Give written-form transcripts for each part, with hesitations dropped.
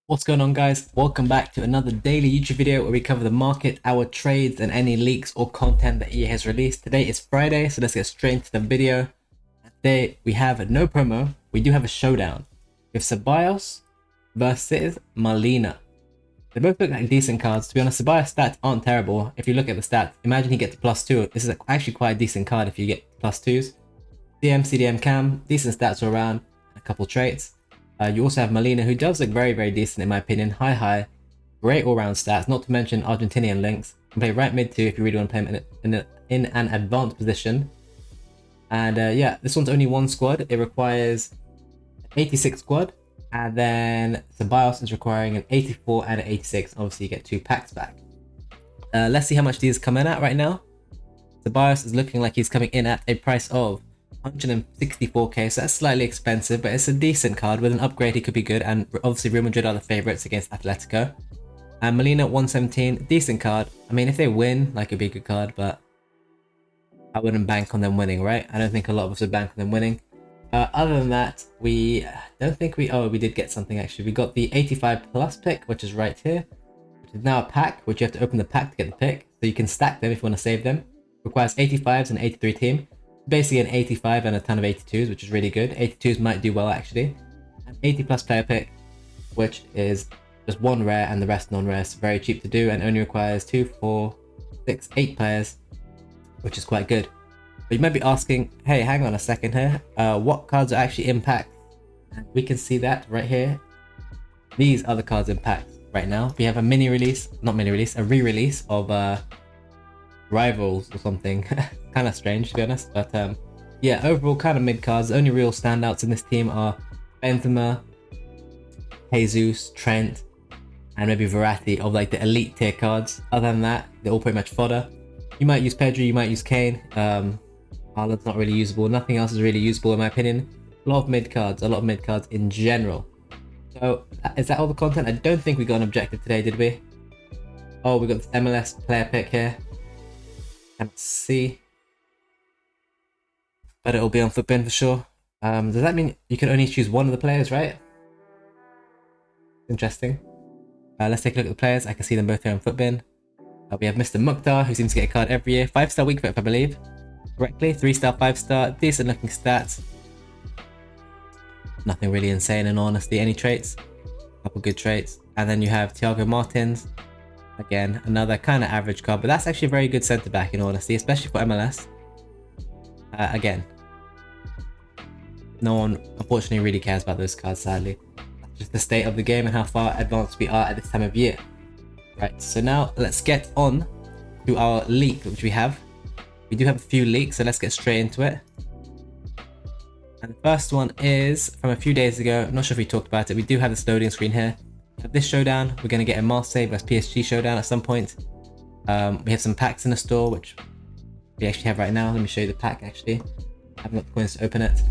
What's going on, guys? Welcome back to another daily YouTube video where we cover the market, our trades, and any leaks or content that EA has released. Today is Friday, so let's get straight into the video. Today we have no promo. We do have a showdown with Ceballos versus Molina. They both look like decent cards. To be honest, Ceballos' stats aren't terrible. If you look at the stats, imagine he gets +2. This is actually quite a decent card if you get +2s. CM, CDM, Cam, decent stats all around, a couple traits. You also have Molina, who does look very decent in my opinion. High, great all-round stats, not to mention Argentinian links. You can play right mid too if you really want to play him in an advanced position. And yeah, this one's only one squad. It requires an 86 squad, and then Ceballos is requiring an 84 and an 86. Obviously, you get 2 packs back. Let's see how much these come in at right now. Ceballos is looking like he's coming in at a price of 164k, so that's slightly expensive, but it's a decent card. With an upgrade he could be good, and obviously Real Madrid are the favourites against Atletico. And Molina 117, decent card. I mean, if they win, like, it'd be a good card, but I wouldn't bank on them winning, right? I don't think a lot of us would bank on them winning. Other than that, we don't think we did get something actually. We got the 85 plus pick, which is right here, which is now a pack, which you have to open the pack to get the pick, so you can stack them if you want to save them. Requires 85s and 83 team. Basically an 85 and a ton of 82s, which is really good. 82s might do well actually. An 80 plus player pick, which is just 1 rare and the rest non-rare. It's very cheap to do and only requires 2, 4, 6, 8 players, which is quite good. But you might be asking, hey, hang on a second here, what cards are actually in packs? And we can see that right here. These are the cards in packs right now. We have a a re-release of Rivals or something. Kind of strange to be honest, but yeah, overall kind of mid cards. The only real standouts in this team are Benzema, Jesus, Trent, and maybe Verratti of like the elite tier cards. Other than that, they're all pretty much fodder. You might use Pedri, you might use Kane. Haaland's not really usable. Nothing else is really usable in my opinion. A lot of mid cards in general. So is that all the content? I don't think we got an objective today, did we? Oh, we got this MLS player pick here. Let's see. But it'll be on Futbin for sure. Does that mean you can only choose one of the players, right? Interesting. Let's take a look at the players. I can see them both here on Futbin. We have Mr. Mukhtar, who seems to get a card every year. 5-star weak foot, if I believe correctly. 3-star, 5-star. Decent looking stats. Nothing really insane in honesty. Any traits? Couple good traits. And then you have Thiago Martins. Again, another kind of average card, but that's actually a very good centre back in honesty, especially for MLS. Again, no one unfortunately really cares about those cards, sadly. That's just the state of the game and how far advanced we are at this time of year. Right, so now let's get on to our leak, which we have. We do have a few leaks, so let's get straight into it. And the first one is from a few days ago. I'm not sure if we talked about it. We do have this loading screen here. This showdown, we're going to get a Marseille vs PSG showdown at some point. We have some packs in the store, which we actually have right now. Let me show you the pack actually. I haven't got the coins to open it.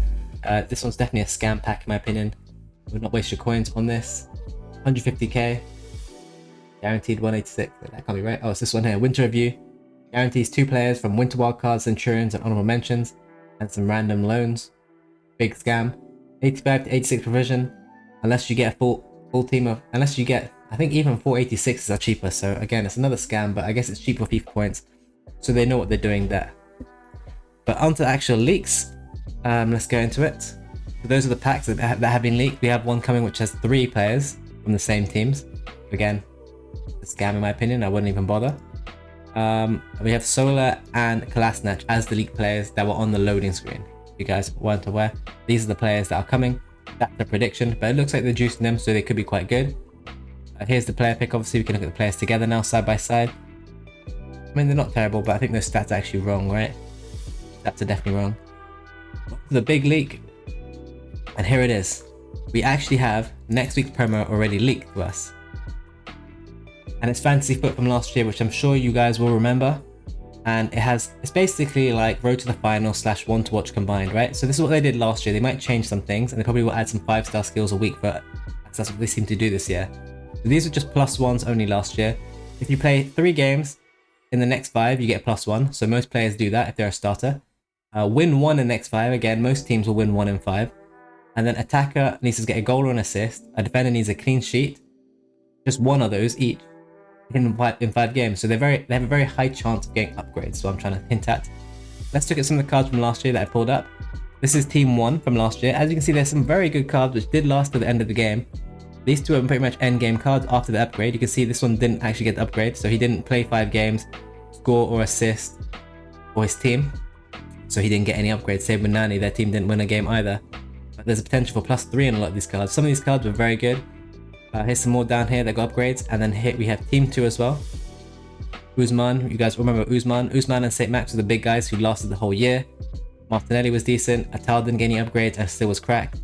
This one's definitely a scam pack in my opinion. Would not waste your coins on this. 150k. Guaranteed 186. That can't be right. Oh, it's this one here. Winter Review. Guarantees 2 players from Winter Wildcards, Centurions, and Honorable Mentions. And some random loans. Big scam. 85 to 86 provision. Unless you get a full team of, unless you get, I think even 486s are cheaper. So again, it's another scam, but I guess it's cheaper for FIFA points, so they know what they're doing there. But onto the actual leaks. Let's go into it. So those are the packs that have been leaked. We have one coming which has 3 players from the same teams. Again, a scam in my opinion. I wouldn't even bother. We have Sola and Kolasinac as the leaked players that were on the loading screen. If you guys weren't aware, these are the players that are coming. That's the prediction, but it looks like they're juicing them, so they could be quite good. Here's the player pick. Obviously, we can look at the players together now, side by side. I mean, they're not terrible, but I think those stats are actually wrong, right? Stats are definitely wrong. The big leak, and here it is. We actually have next week's promo already leaked to us. And it's Fantasy Foot from last year, which I'm sure you guys will remember. And it's basically like Road to the Final / One to Watch combined, right? So this is what they did last year. They might change some things, and they probably will add some 5-star skills a week, but that's what they seem to do this year. So these were just +1s only last year. If you play 3 games in the next 5, you get +1. So most players do that if they're a starter. Win 1 in the next 5. Again, most teams will win 1 in 5. And then attacker needs to get a goal or an assist. A defender needs a clean sheet. just one of those each in 5 games. So they have a very high chance of getting upgrades. So I'm trying to hint at. Let's look at some of the cards from last year that I pulled up. This is Team 1 from last year. As you can see, there's some very good cards which did last to the end of the game. These two are pretty much end game cards after the upgrade. You can see this one didn't actually get the upgrade, so he didn't play 5 games, score or assist for his team. So he didn't get any upgrades. Same with Nani, their team didn't win a game either. But there's a potential for +3 in a lot of these cards. Some of these cards were very good. Here's some more down here that got upgrades. And then here we have Team 2 as well. Usman, you guys remember Usman? Usman and St. Max were the big guys who lasted the whole year. Martinelli was decent. Atal didn't get any upgrades and still was cracked.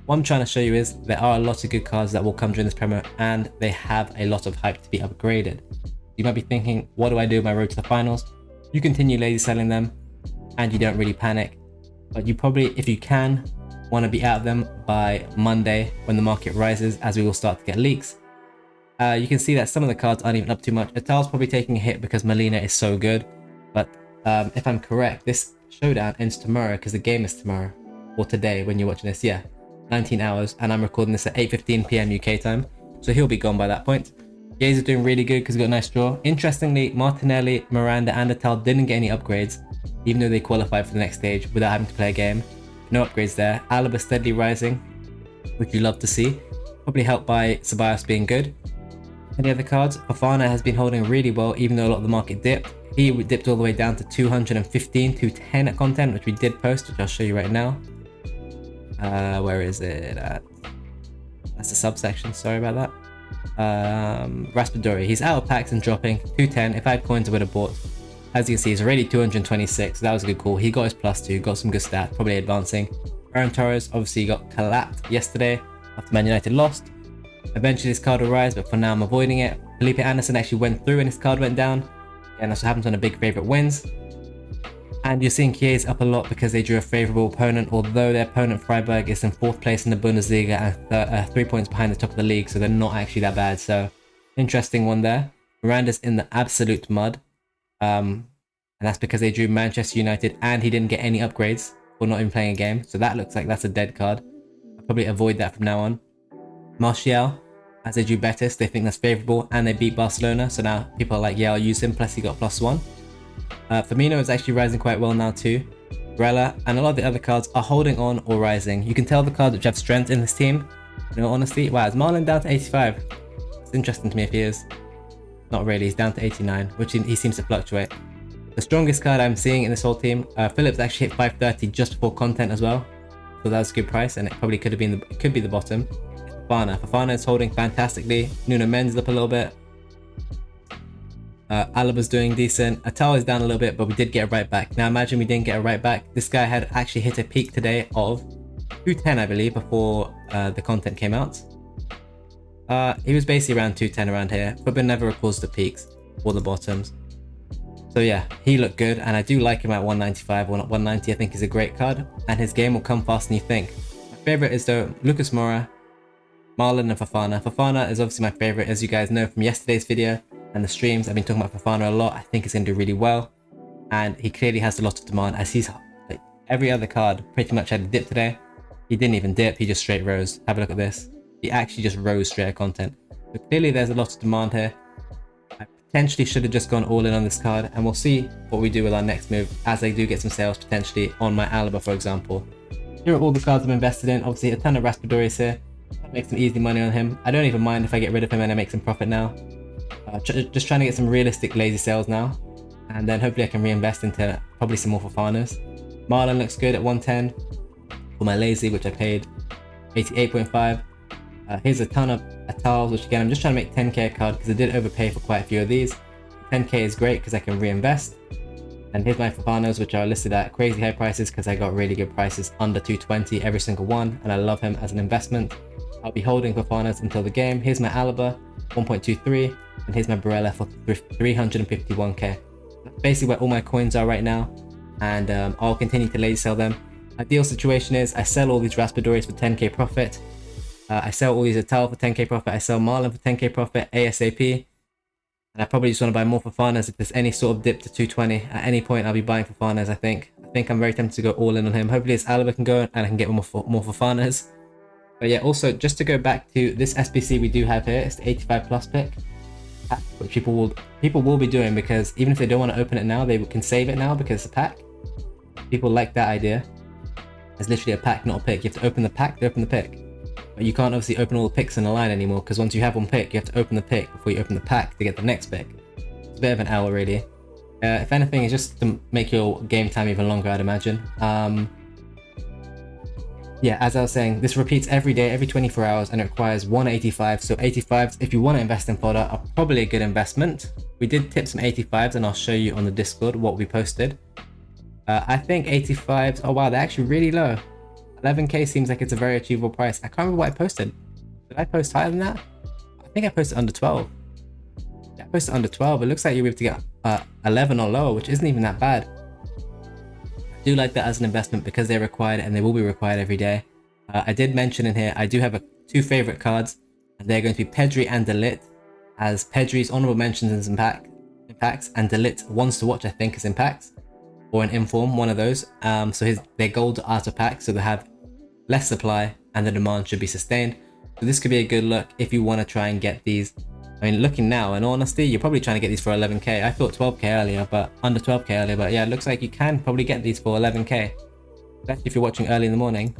What I'm trying to show you is there are a lot of good cards that will come during this promo, and they have a lot of hype to be upgraded. You might be thinking, what do I do with my road to the finals? You continue lazy selling them and you don't really panic, but you probably, if you can, want to be out of them by Monday when the market rises, as we will start to get leaks. You can see that some of the cards aren't even up too much. Atal's probably taking a hit because Molina is so good, but if I'm correct, this showdown ends tomorrow because the game is tomorrow, or today when you're watching this. Yeah, 19 hours, and I'm recording this at 8:15 PM UK time, so he'll be gone by that point. Gaze is doing really good because he got a nice draw. Interestingly, Martinelli, Miranda and Atal didn't get any upgrades, even though they qualified for the next stage without having to play a game. No upgrades there. Alaba steadily rising, which you love to see, probably helped by Ceballos being good. Any other cards? Fofana has been holding really well, even though a lot of the market dipped. He dipped all the way down to 215, 210 at content, which we did post, which I'll show you right now. Where is it at? That's the subsection, sorry about that. Raspadori, he's out of packs and dropping, 210. If I had coins I would have bought. As you can see, he's already 226, so that was a good call. He got his +2, got some good stats, probably advancing. Aaron Torres obviously got collapsed yesterday after Man United lost. Eventually his card will rise, but for now I'm avoiding it. Felipe Anderson actually went through and his card went down, and that's what happens when a big favourite wins. And you're seeing Chiesa up a lot because they drew a favourable opponent, although their opponent Freiburg is in 4th place in the Bundesliga and 3 points behind the top of the league, so they're not actually that bad. So interesting one there. Miranda's in the absolute mud, and that's because they drew Manchester United and he didn't get any upgrades for not even playing a game, so that looks like that's a dead card. I'll probably avoid that from now on. Martial, as they drew Betis, they think that's favourable, and they beat Barcelona, so now people are like, yeah, I'll use him, plus he got +1. Firmino is actually rising quite well now too. Barella and a lot of the other cards are holding on or rising. You can tell the cards which have strength in this team. In all honesty, wow, is Marlon down to 85? It's interesting to me if he is. Not really, he's down to 89, which he seems to fluctuate. The strongest card I'm seeing in this whole team, Phillips actually hit 530 just before content as well. So that was a good price, and it probably could have been could be the bottom. Fofana is holding fantastically. Nuno Mendes up a little bit. Alaba's doing decent. Atal is down a little bit, but we did get a right back. Now imagine we didn't get a right back. This guy had actually hit a peak today of 210, I believe, before the content came out. He was basically around 210 around here, but never records the peaks or the bottoms. So yeah, he looked good, and I do like him at 195 or 190. I think he's a great card, and his game will come faster than you think. My favorite is though Lucas Moura, Marlon and Fofana. Fofana is obviously my favorite, as you guys know from yesterday's video and the streams. I've been talking about Fofana a lot. I think he's going to do really well, and he clearly has a lot of demand, as he's like every other card pretty much had a dip today. He didn't even dip, he just straight rose. Have a look at this. He actually just rose straight at content. So clearly there's a lot of demand here. I potentially should have just gone all in on this card, and we'll see what we do with our next move as I do get some sales potentially on my Alaba, for example. Here are all the cards I'm invested in. Obviously a ton of Raspadori's here. I make some easy money on him. I don't even mind if I get rid of him and I make some profit now. Just trying to get some realistic lazy sales now, and then hopefully I can reinvest into probably some more Fofanas. Marlon looks good at 110 for my lazy, which I paid 88.5. Here's a ton of Atals, which again I'm just trying to make 10k a card because I did overpay for quite a few of these. 10k is great because I can reinvest. And here's my Fofanas, which are listed at crazy high prices because I got really good prices under 220 every single one, and I love him as an investment. I'll be holding Fofanas until the game. Here's my Alaba, 1.23, and here's my Barella for 351k. That's basically where all my coins are right now, and I'll continue to lazy sell them. Ideal situation is I sell all these Raspadori's for 10k profit. I sell all these Atal for 10k profit. I sell Marlon for 10k profit ASAP. And I probably just want to buy more Fofanas if there's any sort of dip to 220. At any point I'll be buying Fofanas, I think. I'm very tempted to go all in on him. Hopefully this Alaba can go and I can get more Fofanas. But yeah, also just to go back to this SBC we do have here, it's the 85 plus pick, which people will be doing, because even if they don't want to open it now, they can save it now because it's a pack. People like that idea. It's literally a pack, not a pick. You have to open the pack to open the pick. But you can't obviously open all the picks in a line anymore, because once you have one pick, you have to open the pick before you open the pack to get the next pick. It's a bit of an hour really. If anything, it's just to make your game time even longer, I'd imagine. Yeah, as I was saying, this repeats every day, every 24 hours, and it requires 185. So 85s, if you want to invest in fodder, are probably a good investment. We did tip some 85s, and I'll show you on the Discord what we posted. I think 85s, oh wow, they're actually really low. 11k seems like it's a very achievable price. I can't remember what I posted. Did I post higher than that? I think I posted under 12. Yeah, I posted under 12. It looks like you'll be able to get 11 or lower, which isn't even that bad. I do like that as an investment because they're required, and they will be required every day. I did mention in here, I do have two favorite cards, and they're going to be Pedri and Delit, as Pedri's honorable mentions in some packs, and Delit wants to watch, I think, is in packs, or an inform, one of those. So their gold are out of pack, so they have less supply, and the demand should be sustained. So this could be a good look if you want to try and get these. I mean, looking now, in honesty, you're probably trying to get these for 11k. I thought 12k earlier, but under 12k earlier. But yeah, it looks like you can probably get these for 11k. Especially if you're watching early in the morning.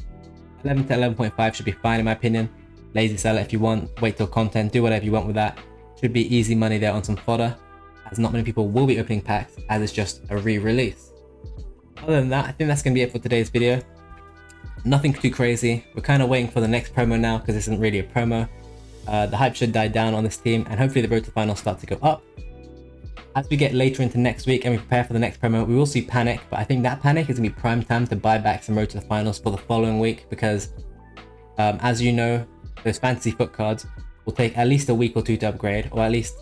11 to 11.5 should be fine in my opinion. Lazy sell it if you want. Wait till content. Do whatever you want with that. Should be easy money there on some fodder, as not many people will be opening packs, as it's just a re-release. Other than that, I think that's going to be it for today's video. Nothing too crazy. We're kind of waiting for the next promo now, because this isn't really a promo. The hype should die down on this team, and hopefully the road to the finals start to go up. As we get later into next week and we prepare for the next promo, we will see panic, but I think that panic is going to be prime time to buy back some road to the finals for the following week, because as you know, those fantasy foot cards will take at least a week or two to upgrade, or at least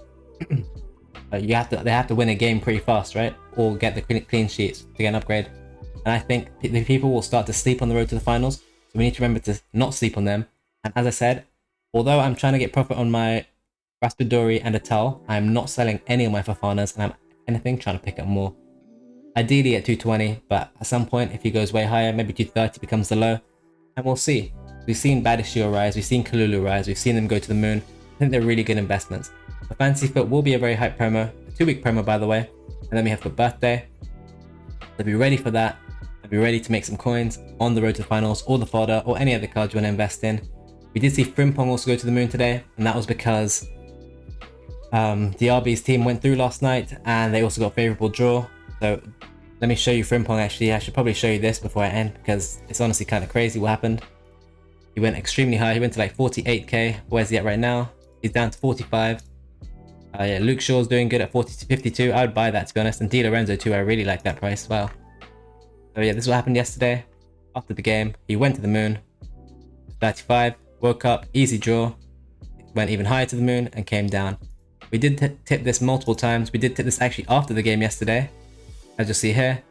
they have to win a game pretty fast, right? Or get the clean sheets to get an upgrade. And I think the people will start to sleep on the road to the finals, so we need to remember to not sleep on them. And as I said, although I'm trying to get profit on my Raspadori and Atal, I'm not selling any of my Fafanas, and I'm, if anything, trying to pick up more. Ideally at 220, but at some point, if he goes way higher, maybe 230 becomes the low, and we'll see. We've seen Badishio rise, we've seen Kalulu rise, we've seen them go to the moon. I think they're really good investments. The Fantasy Foot will be a very hype promo, a 2-week promo by the way, and then we have the birthday. So be ready for that, and be ready to make some coins on the road to the finals, or the fodder, or any other cards you want to invest in. We did see Frimpong also go to the moon today, and that was because DRB's team went through last night, and they also got a favorable draw. So let me show you Frimpong. Actually, I should probably show you this before I end, because it's honestly kind of crazy what happened. He went extremely high. He went to like 48k. Where's he at right now? He's down to 45. Yeah, Luke Shaw's doing good at 52. I would buy that, to be honest. And Di Lorenzo too. I really like that price as well. So yeah, this is what happened yesterday. After the game, he went to the moon. 35. Woke up, easy draw. Went even higher to the moon and came down. We did tip this multiple times. We did tip this actually after the game yesterday. As you'll see here.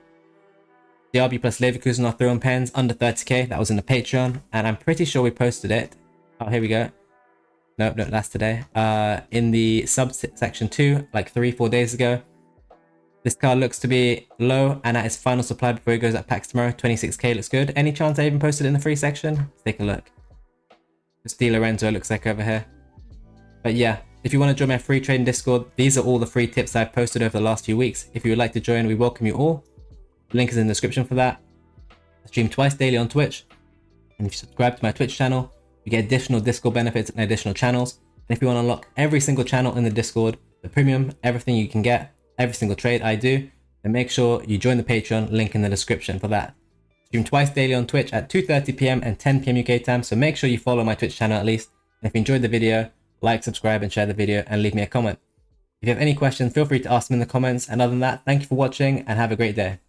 DRB plus Leverkusen are throwing pens under 30k. That was in the Patreon, and I'm pretty sure we posted it. Oh, here we go. No, that's today. In the subsection 2, like 3-4 days ago. This card looks to be low and at its final supply before it goes at packs tomorrow. 26k looks good. Any chance I even posted it in the free section? Let's take a look. Just Di Lorenzo, it looks like over here. But yeah, if you want to join my free trading Discord, these are all the free tips I've posted over the last few weeks. If you would like to join, we welcome you all. The link is in the description for that. I stream twice daily on Twitch. And if you subscribe to my Twitch channel, you get additional Discord benefits and additional channels. And if you want to unlock every single channel in the Discord, the premium, everything you can get, every single trade I do, then make sure you join the Patreon, link in the description for that. Stream twice daily on Twitch at 2:30 PM and 10 PM UK time, so make sure you follow my Twitch channel at least. And if you enjoyed the video, like, subscribe, and share the video, and leave me a comment. If you have any questions, feel free to ask them in the comments. And other than that, thank you for watching, and have a great day.